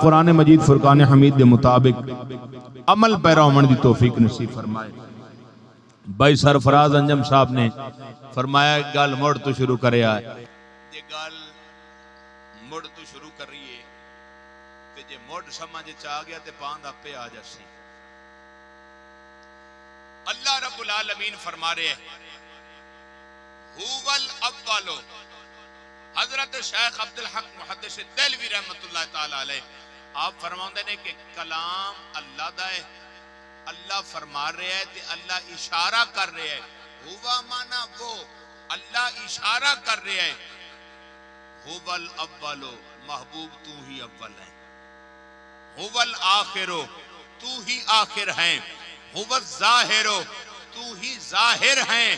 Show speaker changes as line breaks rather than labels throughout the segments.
قرآن مجید فرقان حمید دے مطابق عمل پیرا ہونے دی توفیق نصیب فرمائے۔ بھائی سرفراز انجم صاحب نے فرمایا گل مڑ تو شروع کرے آئے، یہ گل مڑ تو شروع کر رہی ہے تے جے مڑ سمجھ چاہ گیا تے پاند آپ پہ آ جاسی۔ اللہ رب العالمین فرما رہے ہیں ہوول اولو، حضرت شیخ عبدالحق محدث دہلوی رحمت اللہ تعالی علیہ آپ فرماؤں نے کہ کلام اللہ دا ہے، اللہ فرما رہے ہیں تے اللہ اشارہ کر رہے ہیں، ہوا مانا وہ، اللہ اشارہ کر رہے ہیں، ہوول اولو محبوب تو ہی اول ہے، ہوول آخرو تو ہی آخر ہیں، ہوول ظاہرو تو ہی ظاہر ہیں،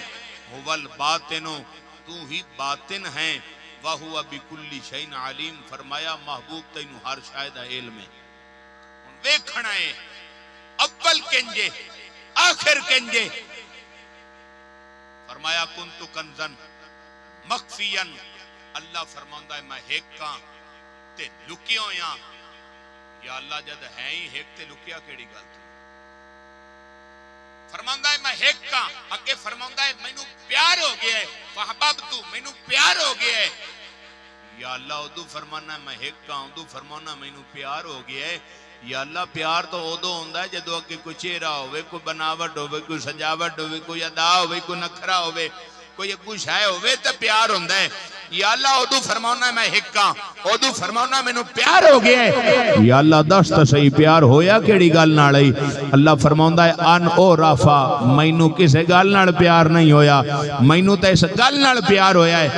ہوول باطنو تو ہی باطن ہیں، وَهُوَ بِكُلِّ شَيْءٍ عَلِيمٌ، فرمایا محبوب تینوں ہر شاید علم ہے۔ ویکھنا ہے اول کنجے آخر کنجے، فرمایا کنتُ کنزن مخفیاً، اللہ فرماؤں ہے میں ہیکاں تے لکیوں یا اللہ جد ہے ہی ہیک تے لکیا کیڑی گل تھی، فرماؤں ہے میں ہیکاں، اگے فرماؤں ہے مینوں پیار ہو گیا ہے، فحببتو مینوں پیار ہو گیا ہے، یا اللہ ادو فرمانا ہے میں ہیکاں، ادو فرمانا مینوں پیار ہو گیا ہے، یا اللہ پیار تو ادو ہوندہ ہے جدو اگے کوئی چہرہ ہوئے، کوئی بناوٹ ہوئے، کوئی سجاوٹ ہوئے، کوئی ادا ہوئے، کوئی نکھرا ہوئے، کوئی کوئی شے ہوئے تو پیار ہوندہ ہے، یا اللہ ادو فرمانا ہے میں ہکاں، ادو فرمانا مینوں پیار ہو گیا ہے، یا اللہ دست صحیح پیار ہویا کیڑی گل نہ لئی، اللہ فرماؤں ہے ان او رافا مینوں کسے گل نہ پیار نہیں ہویا، مینوں تے اس گل نہ پیار ہویا ہے،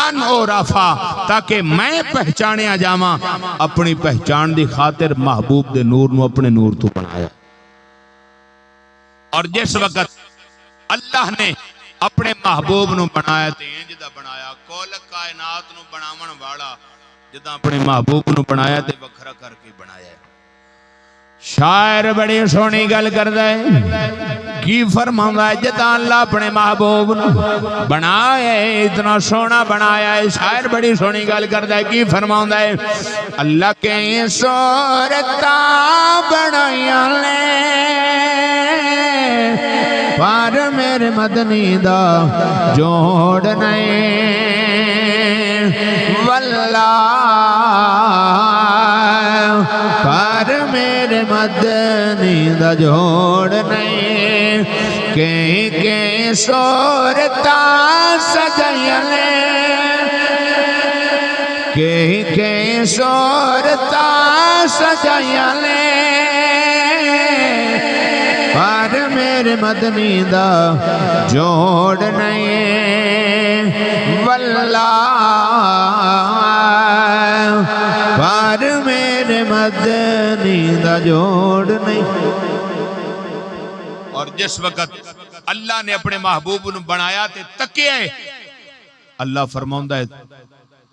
ان او رافا تاکہ میں پہچانے آ جاواں، اپنی پہچان دی خاطر محبوب دے نور نو اپنے نور تو بنایا۔ اور جس وقت اللہ نے اپنے محبوب نو بنایا تے جدا بنایا، کول کائنات نو بناون والا جدا اپنے محبوب نو بنایا تے وکھرا کر کے بنایا ہے۔ شاعر بڑی سونی گل کردا ہے، کی فرماؤں ہے جدا اللہ اپنے محبوب نو بنایا ہے، اتنا سونا بنایا ہے، شاعر بڑی سونی گل کردا ہے، کی فرماؤں ہے اللہ کے صورتاں بنایا لے پر میرے مدنی دا جوڑ نہیں، واللہ پر میرے مدنی دا جوڑ نہیں، کہ صورتاں سجیلے، کہ صورتاں سجیلے پر میرے مدنی دا جوڑ نہیں، واللہ پر میرے مدنی دا جوڑ نہیں۔ اور جس وقت اللہ نے اپنے محبوب نو بنایا تے تکیے، اللہ فرماؤں ہے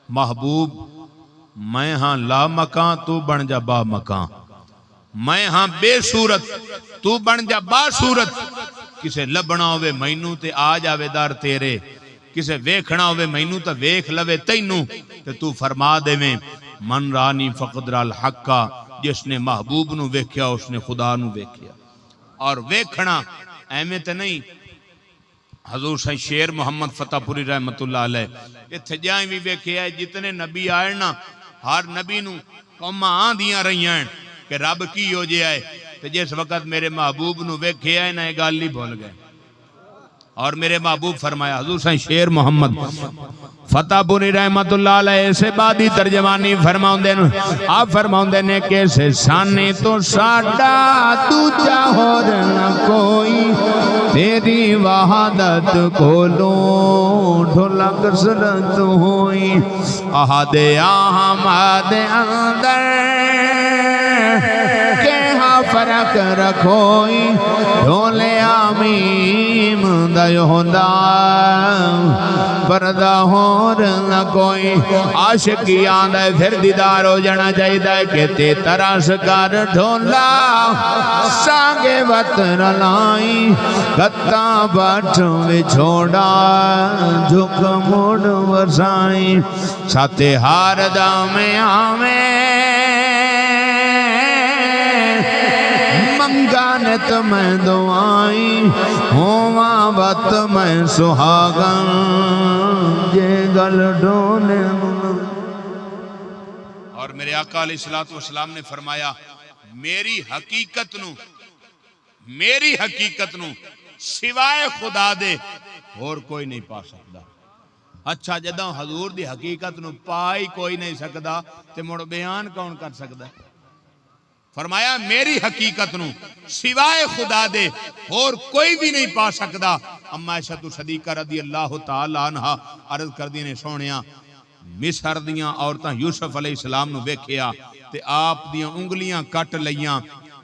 محبوب میں ہاں لا مکان تو بن جا با مکان، میں ہاں بے صورت تو بن جا با صورت، کسے لبنا ہوئے مینوں تے آ جاوے دار تیرے، کسے ویکھنا ہوئے مینوں تے ویکھ لوے تینوں، تے تو فرما دے میں من رانی فقد را الحقا، جس نے محبوب نو ویکھیا اس نے خدا نو ویکھیا۔ اور ویکھنا ایمیں تے نہیں، حضور صلی شیر محمد فتح پوری رحمت اللہ علیہ اتھے جائیں بھی ویکھیا ہے، جتنے نبی آئے نا ہر نبی نو قوماں آن دیاں رہی ہیں کہ رب کی ہو جائے، کہ جس وقت میرے محبوب نو ویکھیا ہے نا یہ گل نہیں بھول گئے۔ اور میرے محبوب فرمایا حضور صلی شیر محمد فتح پوری رحمت اللہ علیہ سے بعدی ترجمانی فرماؤں دے آپ فرماؤں دے نے کیسے سانے تو ساڑا دوجا ہور نہ کوئی، تیری وحدت کھولوں ڈھولا کسرت ہوئی، احد احمد اندر کہ ہاں فرق رکھوئی، ڈھولے آمیم دیوندہ پردہ ہور نہ کوئی، عاشقی آندہ پھر دیدار ہو جانا چاہیے کہ تے تراش کر ڈھولا سانگے وطن لائی، کتا باٹھوں میں چھوڑا جھک موڑ وسائی، ساتے ہار دامے آمیں گانت میں دعائیں ہواں وقت میں سہاگن جے گل ڈولے اور میرے آقا علیہ الصلوۃ والسلام نے فرمایا میری حقیقت نو سوائے خدا دے اور کوئی نہیں پا سکتا. اچھا جدوں حضور دی حقیقت نو پائی کوئی نہیں سکدا تے مڑ بیان کون کر سکدا؟ فرمایا میری حقیقت نو سوائے خدا دے اور کوئی بھی نہیں پا سکدا. اما عائشہ صدیقہ رضی اللہ تعالی عنہا عرض کردی نے سونیا مصر دیاں عورتاں یوسف علیہ السلام نو ویکھیا تے آپ دیاں انگلیاں کٹ لیاں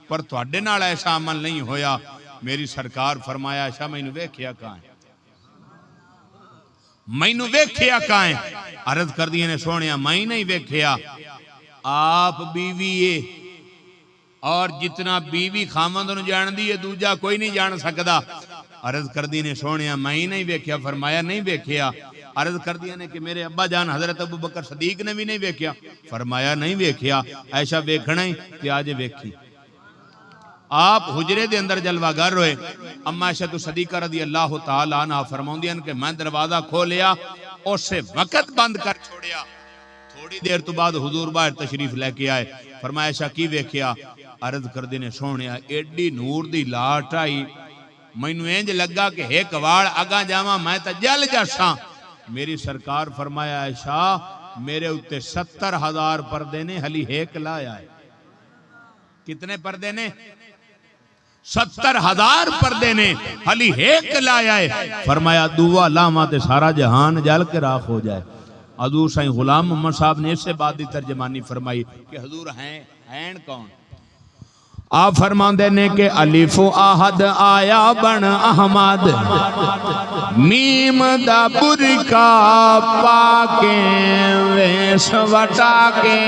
پر تواڈے نال ایسا عمل نہیں ہویا. میری سرکار فرمایا عائشہ مینوں ویکھیا کہاں ہے مینوں ویکھیا کہاں ہے؟ عرض کردی نے سونیا میں نہیں ویکھیا آپ بیوی ہے اور جتنا بیوی خامند نو جان دی ہے دوجا کوئی نہیں جان سکدا. عرض کردی نے سونیا میں نہیں ویکھیا. فرمایا نہیں ویکھیا. عرض کردی نے کہ میرے ابا جان حضرت ابو بکر صدیق نے بھی نہیں ویکھیا. فرمایا نہیں ویکھیا. ایسا ویکھنا ہی تے آج ویکھی. آپ حجرے دے اندر جلوہ گر ہوئے. اما عائشہ صدیقہ رضی اللہ تعالی عنہ فرماؤندیاں کہ میں دروازہ کھولیا اسے وقت بند کر چھوڑیا. تھوڑی دیر تو بعد حضور باہر تشریف لے کے آئے. فرمایا عائشہ کی ویکھیا؟ عرض کردے نے سونیا ایڈی نور دی لاٹ آئی مینوں انج لگا کہ ایک واڑ اگاں جاواں میں تے جل جاساں. میری سرکار فرمایا عائشہ میرے اوتے 70,000 پردے نے ہلی ایک لایا ہے. کتنے پردے نے؟ 70,000 پردے نے ہلی ایک لایا ہے. فرمایا دعا لاواں تے سارا جہان جل کے راکھ ہو جائے. حضور سائیں غلام محمد صاحب نے اس سے بعد دی ترجمانی فرمائی کہ حضور ہیں کون؟ آپ فرماندے نے کہ الف احد آیا بن احمد میم دا برکا پاکے ویس وٹا کے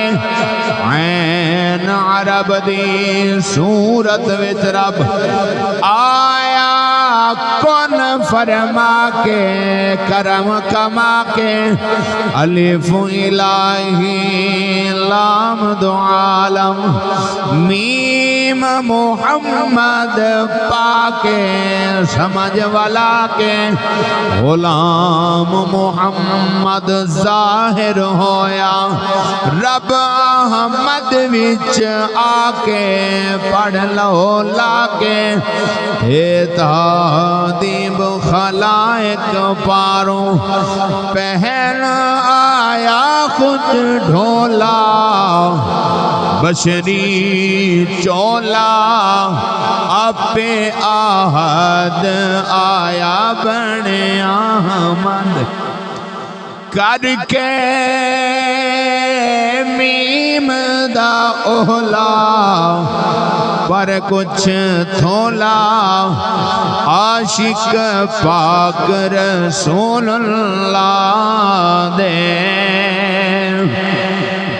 عین عرب دی صورت وچ رب آیا کن فرما کے کرم کما کے الف الہی لام دو عالم میم محمد پاکے سمجھ والا کے غلام محمد ظاہر ہویا رب احمد وچ آکے پڑھ لو لاکے تادیب خلائق پاروں پہن آیا خود ڈھولا بشری چولا اپے آہد آیا بنے احمد کر کے میم دا اولا پر کچھ تھولا عاشق پاک رسول اللہ دے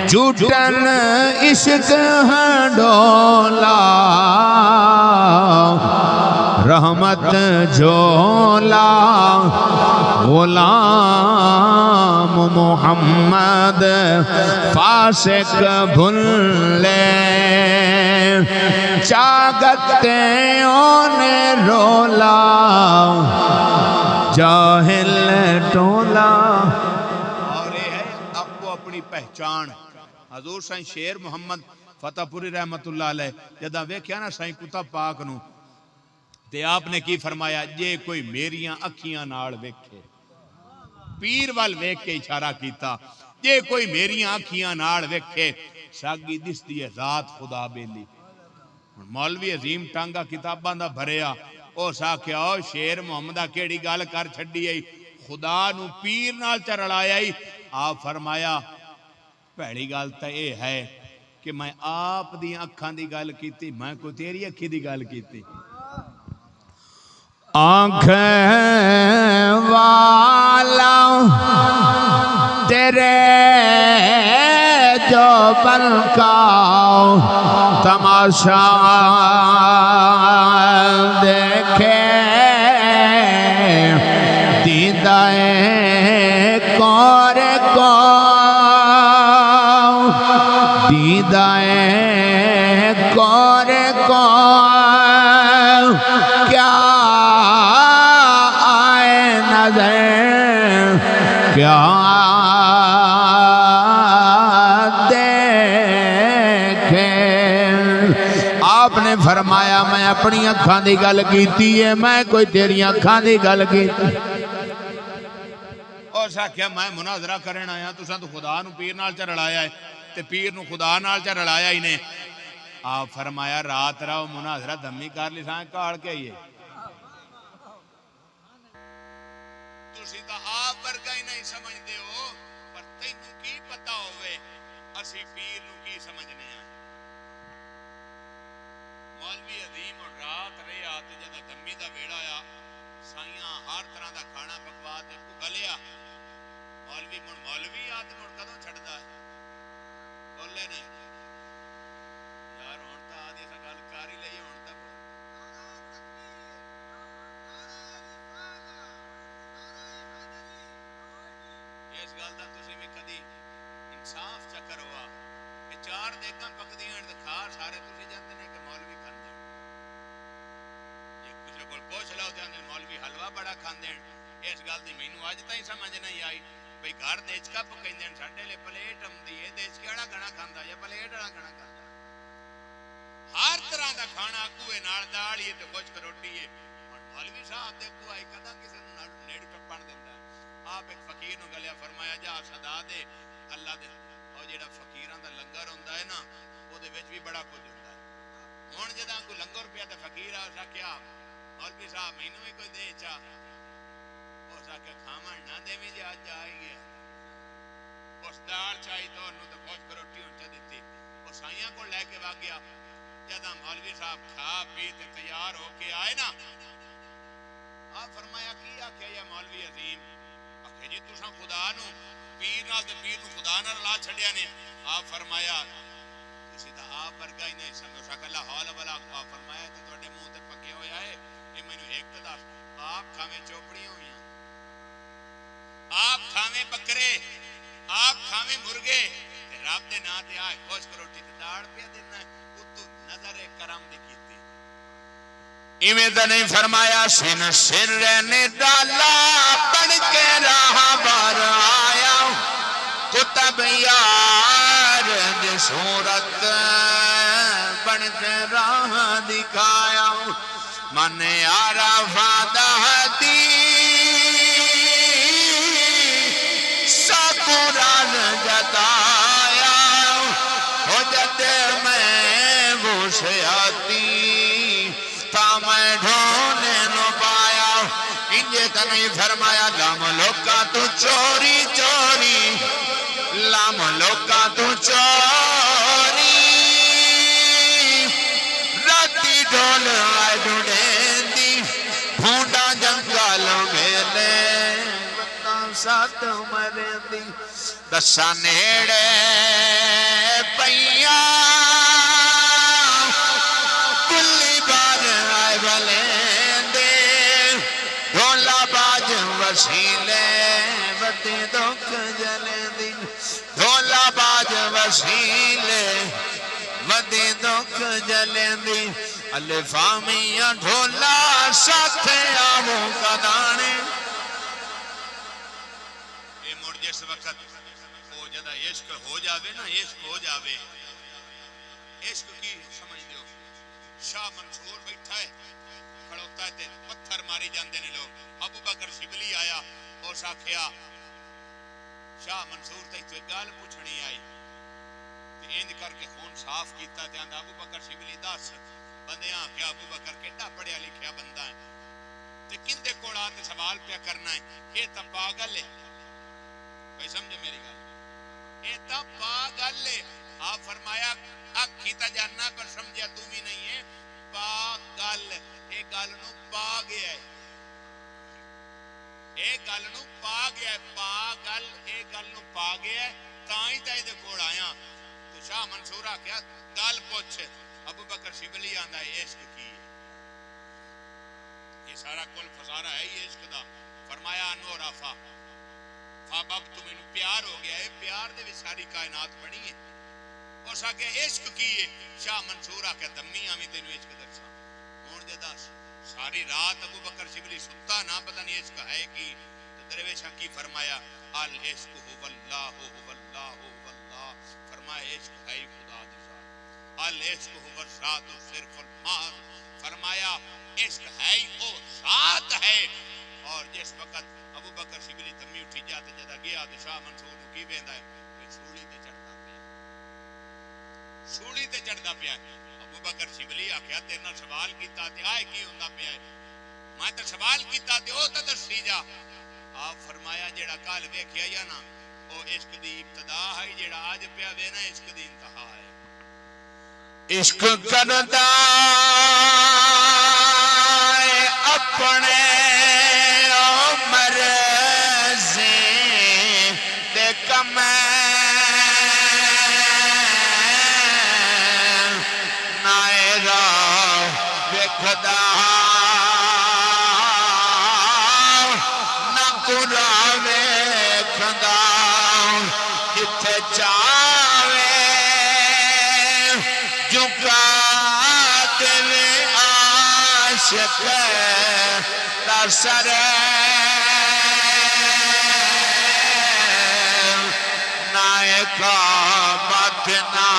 جھوٹن عشق ڈولا رحمت جھولا غلام محمد فاسق بھلے چاگتے اونے رولا جاہل ٹولا. اور یہ ہے آپ کو اپنی پہچان. حضور سائیں شیر محمد فتح پوری رحمت اللہ علیہ جدہ ویکھیا نا سائیں کتب پاک نو تے آپ نے کی فرمایا جے کوئی میریاں اکھیاں نال ویکھے پیر وال ویکھ کے اشارہ کیتا جے کوئی میریاں اکھیاں نال ویکھے ساگی دستی ہے ذات خدا بیلی. مولوی عظیم ٹانگا کتاباں دا بھریا او ساکھیا او شیر محمدہ کیڑی گال کر چھڈی آئی خدا نو پیر نال چرڑایا آئی. آپ فرمایا پہلی گال تا اے ہے کہ میں آپ دی اکھاں دی گال کیتی میں کو تیری اکھی دی گال کیتی. آنکھ والا تیرے جو بلکا تماشا دیکھے دیدائے کور کو دیدائے کور کو گیا دیکھے. آپ نے فرمایا میں اپنی اکھاں دی گل کیتی ہے, میں کوئی تیری اکھاں دی گل کیتی. اس آخیا میں مناظرہ کرن آیا, تساں تو خدا نو پیر نال چ رلایا ہے تے پیر نو خدا نال چ رلایا ہی نے. آپ فرمایا رات رہو مناظرہ دمی کر لی سائیں کاڑ کے آئیے. تسی تا آپ ورگا ہی نہیں سمجھ دے ہو, پر تینوں کی پتا ہوئے اسی پیر نو کی سمجھنے ہیں. مولوی عظیم اور رات رہے آتے جدہ دمی دا ویڑا آیا, سائیاں ہر طرح دا کھانا پکوا تے کو گلیا. مولوی مڑ مولوی آتے مڑ کدوں چھڑدا ہے بولے نہیں یار ہون تا آدھی ایسا گل کر ہی لئی ہون تا بول. اس گل دا تسی میں کدی انصاف چکر ہوا کہ چار دیگاں پکدیاں تے کھا سارے تسی جاندے نے کہ مولوی کھاندے ہیں. یہ کچھ کول پوچھ لو تے اندر مولوی حلوہ بڑا کھاندے ہیں. اس گل دی مینوں اج تائیں سمجھ نہیں آئی بھئی گھر دیچکا پکیندے ہیں ساڈے لے پلیٹ آندی ہے دیچکے والا گھنا کھاندا یا پلیٹ والا گھنا کھاندا. ہر طرح دا کھانا کوئے نال دال ہی تے خشک روٹی ہے. ہن مولوی صاحب دے کو آئی کدا کسے نوں نیڑ ٹپن دیندا ہے. آپ ایک فقیر نوں گلیا فرمایا جا صدا دے اللہ دے او جیڑا فقیراں دا لنگر ہوندا ہے نا او دے وچ بھی بڑا کچھ ہوندا ہے. ہن جداں کوئی لنگر پیا تے فقیر آ سکیا مولوی صاحب مینوں بھی کوئی دے چا ہو سکے کھاون نہ دیویں جے اج آ ہی گیا. اس دال چاہی تو انہوں تے خشک روٹی ہون چا دتی. او سائیاں کو لے کے وا گیا. جداں مولوی صاحب کھا پی تے تیار ہو کے آئے نا آپ فرمایا کی آکھیا یا مولوی عظیم آکھے جی تساں خدا نو پیر نال تے پیر نو خدا نال لا چھڈیا نے. آپ فرمایا تسی تا آپ ورگا ہی نہیں سمجھ سکا لا حول ولا قوت. آپ فرمایا تے تواڈے منہ تے پکے ہویا ہے اے مینوں ایک تے دس آپ کھاویں چوپڑیاں ہوئیاں آپ کھاویں بکرے آپ کھاویں مرغے تے رب دے ناں تے آئے خشک روٹی تے داڑ پیا دینا ہے اتو نظر کرم دی کیتی. ایویں تے نہیں فرمایا سن سر نے ڈالا بن کے راہ بار آیا کتب یار دی صورت بن کے راہ دکھایا. من عرفات دی سکران جتایا ہو جتے میں وسعتی تا میں ڈھونڈنے نو پایا. انجے تا نہیں فرمایا لام لوکا تو چوری چوری لام لوکا تو چوری راتی ڈھول آئے ڈھونڈیں دی بھونڈا جنگل میلے سات مریں دی دسا نیڑے پئیاں کلی بار آئے بلیں دے ڈھولا باج وسیلے وطی دکھ جلیں دی ڈھولا باج وسیلے وطی دکھ جلیں دی. الفامیاں ڈھولا ساتھے آموں کا دانے. جس وقت وہ جدہ عشق ہو جاوے نا عشق ہو جاوے عشق کی سمجھ دیو. شاہ منصور بیٹھا ہے کھڑوتا ہے تے پتھر ماری جاندے نے لوگ. ابو بکر شبلی آیا اور ساکھیا شاہ منصور تے تو گال پوچھنی آئی تے اینج کر کے خون صاف کیتا تے آندا ابو بکر شبلی دس بندیاں کہ ابو بکر کیڑا پڑھیا لکھیا بندہ ہے تے کندے کول آ تے سوال پیا کرنا ہے اے تا پاگل ہے. بھائی سمجھے میری گل اے تا پاگل ہے. آپ فرمایا اکھی تا جاننا پر سمجھیا تو بھی نہیں ہے پاگل. اے گل نو پا گیا ہے اے گل نو پا گیا ہے پاگل اے گل نو پا گیا ہے تائیں تے دے کول آیا. تو شاہ منصور آکھیا گل پوچھ. ابو بکر شبلی آندا ہے عشق کی یہ سارا کل فسارا ہے یہ عشق دا. فرمایا انو رافا فابب تو میں پیار ہو گیا ہے پیار دے بھی ساری کائنات بنی ہے. اور ساکے عشق کی ہے. شاہ منصور آکھیا دمی آمی تینو عشق درسا. ہون جدا ساری رات ابو بکر شبلی ستا نہ پتہ نہیں عشق ہے کی درویشاں کی فرمایا العشق واللہ واللہ واللہ، فرمایا عشق ہے خدا دی ذات، العشق والذات صرف المال، فرمایا عشق ہے او ذات ہے۔ اور جس وقت ابو بکر شبلی تمی اٹھی جاتے جدا گیا تو شاہ منصور کی بیندا ہے سوڑی تے چڑھتا پیا، سوڑی تے چڑھتا پیا۔ ابو بکر شبلی آخیا تیرے نال سوال کیتا تے آئے کی ہوندا پیا ہے؟ میں تے سوال کیتا تے او تے دسی جا۔ آپ فرمایا جیڑا کل ویکھیا یا نا او عشق دی ابتدا ہے، جیڑا اج پیا وے نا عشق دی انتہا ہے۔ عشق کردا اپنے مرضی تے نائرہ ویکھدا نہ قرا ویکھدا، جتھے چاہے جھکا دے عاشق دا سر، کعبۃ نہ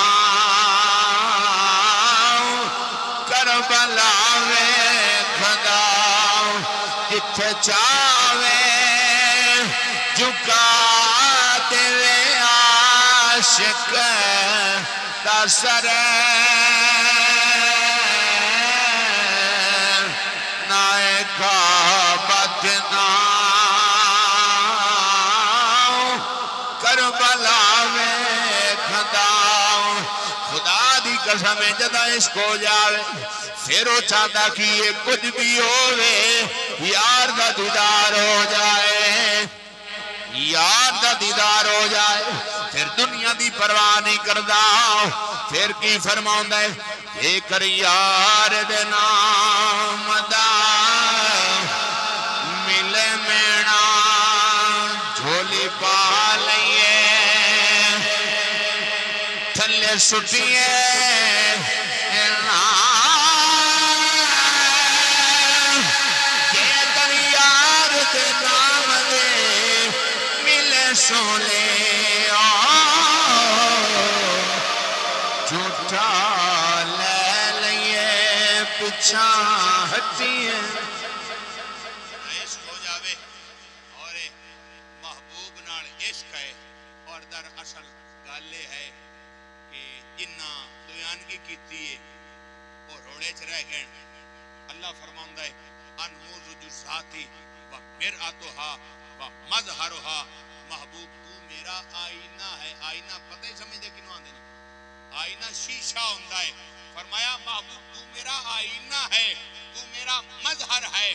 کربلا ویکھدا، جتھے چاہے جھکا دے عاشق دا سر، کعبۃ نہ کربلا ویکھدا۔ خدا دی قسم جدا عشق ہو جاوے پھر وہ چاہتا کہ یہ کچھ بھی ہووے یار دا دیدار ہو جائے، یار دا دیدار ہو جائے، پھر دنیا دی پرواہ نہیں کردا۔ پھر کی فرماؤندا ہے اے کر یار دے نام دا ملے مینا جھولی پا لئیے، تھلے سٹیے سولے جھوٹا لے لئیے پچھا ہٹیے۔ عشق ہو جاوے اور محبوب نال عشق ہے، اور در اصل گالے ہے کہ جنہ دویانگی کیتی ہے وہ روڑے چ رہ گئے۔ اللہ فرماؤندا ہے انموز جزاتی و مرآتھا و مظہرھا، محبوب تو میرا آئینہ ہے۔ آئینہ پتہ ہی سمجھدے کنوں آندے نے؟ آئینہ شیشہ ہوندا ہے۔ فرمایا محبوب تو میرا آئینہ ہے، تو میرا مظہر ہے۔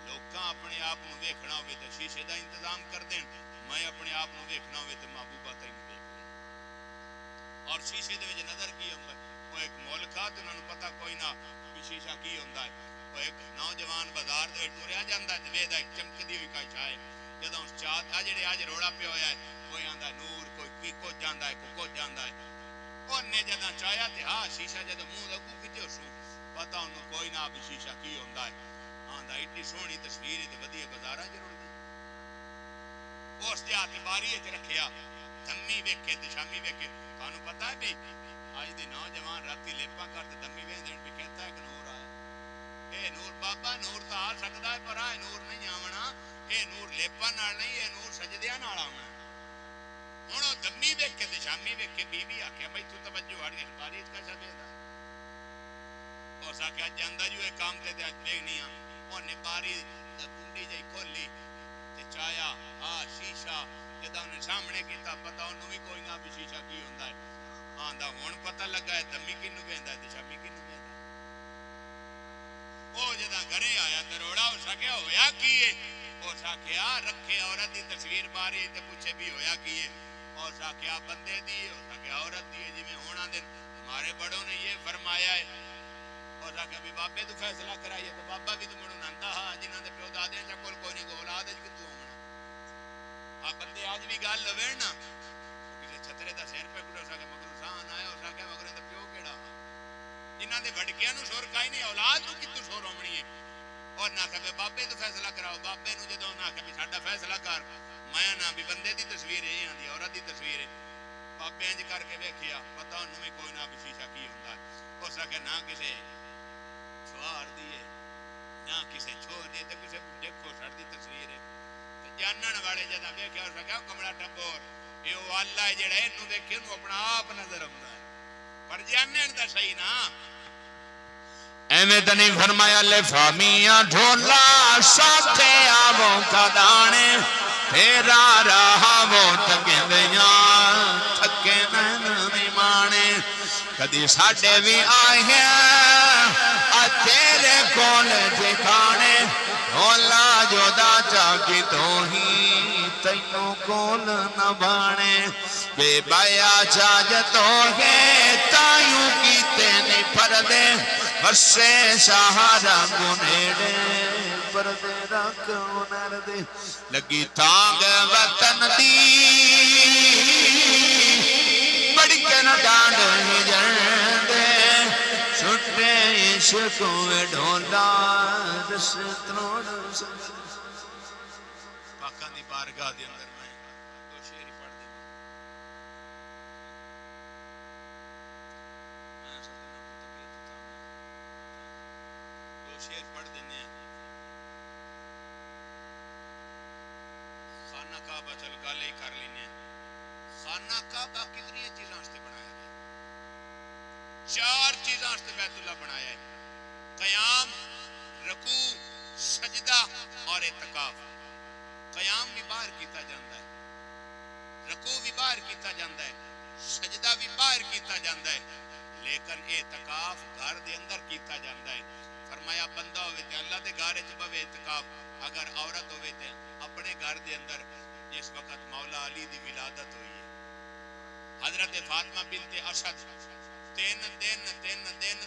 لوکاں اپنے آپ نوں ویکھنا ہوے تے شیشے دا انتظام کر دین، میں اپنے آپ نوں ویکھنا ہوے تے محبوبہ تینوں ویکھ لیں۔ اور شیشے دے وچ نظر کی ہوندا ہے؟ وہ ایک مولکا تے انہاں نوں پتہ کوئی نہ کہ شیشہ کی ہوندا ہے۔ وہ ایک نوجوان بازار دے وچ ٹریا جاندا ہے تے ویکھدا ایک چمکدی ہوئی کوئی شے، جدوں اس چاہت آ جڑے اج روڑا پیا ہویا ہے، کوئی آندا نور، کوئی کی کو جاندا ہے، کوئی کو جاندا ہے۔ اونے جدوں چاہیا تے ہاں شیشہ جدوں منہ لگو کیتے سو پتہ انہوں کوئی نہ بھی شیشہ کی ہوندا ہے۔ آندا ایڈی سونی تصویر تے ودیے بازاراں چ رلدی، اس دے ہاتھ باری وچ رکھیا، دمی ویکھے تے شامی ویکھے۔ تانوں پتہ ہے بھئی اج دے نوجوان راتی لیپاں کر تے دمی ویندے بھی کہتا ہے کہ نور آیا۔ اے نور بابا نور تو آ سکدا ہے پر اے نور نہیں آونا، اے نور لیپاں نال نہیں، اے نور سجدیاں نال آونا۔ ہن او دمی ویکھ کے تے شامی ویکھ کے بی بی آکھیا بھئی تو توجہ ہٹ گئی باری اس کا شبیدا۔ اس آکھیا جاندا جو اے کام تے اج ویکھنی آ۔ اونے باری کنڈی جئی کھولی تے چایا آ شیشہ جدا نے سامنے کیتا، پتہ اونوں بھی کوئی نہ بھی شیشہ کی ہوندا ہے۔ آندا ہن پتہ لگا ہے دمی کینوں ویندا ہے تے شامی کینوں ویندا ہے۔ او جدا گھرے آیا تے روڑا اس آکھیا ہویا کی ہے؟ اس آکھیا رکھے عورت دی تصویر باری تے پوچھے بھی ہویا کی ہے؟ اس آکھیا بندے دی ہے، اس آکھیا عورت دی ہے، جی میں ہونا دن ہمارے بڑوں نے یہ فرمایا ہے۔ اور آکھیا بھی بابے تو فیصلہ کرائیے تو بابا بھی تو مڑوں ناندا ہاں جنہاں دے پیو دادے چا کول کوئی نہیں کو اولاد وچ کتوں ہونا۔ آ بندے اج بھی گل لوین نا کسے چھترے دا سر پہ کڑو سکے مگر سان آیا اس آکھیا مگر تے پیو کیڑا جنہاں دے وڈکیاں نوں شور کائی نہیں اولاد نوں کتوں شور ہومنی ہے۔ انہاں کہ بابے تو فیصلہ کراؤ. بابے نو جدوں انہاں کہ ساڈا فیصلہ کر, میں نہ بھی بندے دی تصویر ہے آندی عورت دی تصویر ہے. بابے انج کر کے ویکھیا, پتہ انہوں بھی کوئی نہ بھی شیشہ کی ہوندا ہے. اس کہ نہ کسے چھوار دی ہے نہ کسے چھوڑ دی تے کسے دیکھو سڑ دی تصویر ہے. تے جانن والے جدا ویکھیا اس کہ کملا ٹبور اے او اللہ ہے جڑا اینو ویکھے نو اپنا آپ نظر آوندا ہے, پر جانن دا صحیح نا. ایویں تے نہیں فرمایا لفامیاں ڈھولا ساتھے آووں کا دانے تیرا رہا وہ تکیندیاں تھکے نین نیمانے. کدی ساڈے بھی آئے ہیں تیرے کول ٹھکانے ڈھولا جودا چاکی تو ہی تینوں کول نہ بانے. بے بایا چاج تو ہے تائیوں کیتے نہیں پردے بسے سہارا گنیڑے پردے رکھ انر دے. لگی تانگ وطن دی بڑی کے نہ ڈانڈ ہی جاندے چھٹے عشقوں ڈھولا رس تروڑ. پاکاں دی بارگاہ دے اندر میں دو شعر ہی پڑھ دینا. دو شعر پڑھ دینے ہیں. خانہ کعبہ چل گالے ہی کر لینے ہیں. خانہ کعبہ کتنی چیزاں سے بنایا گیا؟ 4 چیزاں سے بیت اللہ بنایا ہے: قیام, رکوع, سجدہ اور اعتکاف. قیام بھی باہر کیتا جاندہ ہے, رکوع بھی باہر کیتا جاندہ ہے, سجدہ بھی باہر کیتا جاندہ ہے, لیکن اعتکاف گھر دے اندر کیتا جاندہ ہے. فرمایا بندہ ہوئے تے اللہ دے گھر وچ بوے اعتکاف, اگر عورت ہوئے تے اپنے گھر دے اندر. جس وقت مولا علی دی ولادت ہوئی ہے, حضرت فاطمہ بنت اسد 3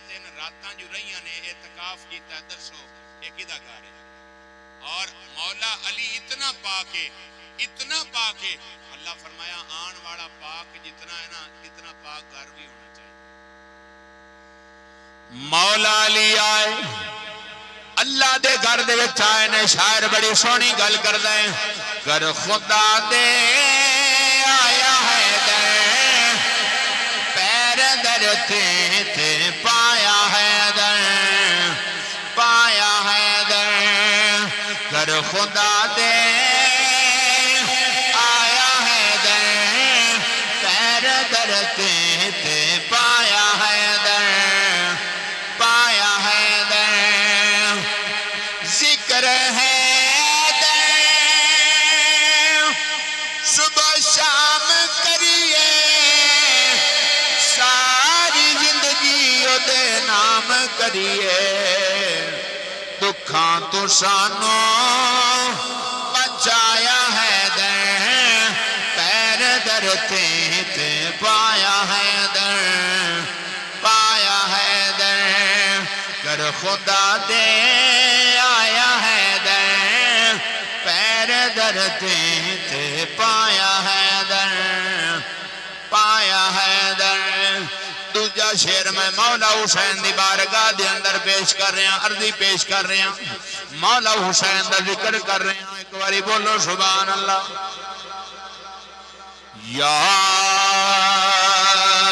دن راتاں جو رہیاں نے اعتکاف کیتا. درسو یہ کدا گھر ہے؟ اور مولا علی اتنا پاک اللہ فرمایا آن والا پاک جتنا ہے نا اتنا پاک گھر بھی ہونا چاہیے. مولا علی آئے اللہ دے گھر دے وچ آئے نے. شاعر بڑی سونی گل کردا ہے, گر خدا دے آیا ہے در پیر در تے پایا ہے در گر خدا دے آیا ہے در پیر در تے پایا ہے در ذکر ہے در صبح شام کریے ساری زندگی دے نام کریے. دکھاں تو سانوں بچایا ہے در پیر در تے پایا ہے در گر خدا دے آیا ہے در پیر در تے پایا ہے در. دوجا شعر میں مولا حسین دی بارگاہ دے اندر پیش کر رہے ہیں, عرضی پیش کر رہے ہیں. مولا حسین دا ذکر کر رہے ہیں. ایک باری بولو سبحان اللہ. یا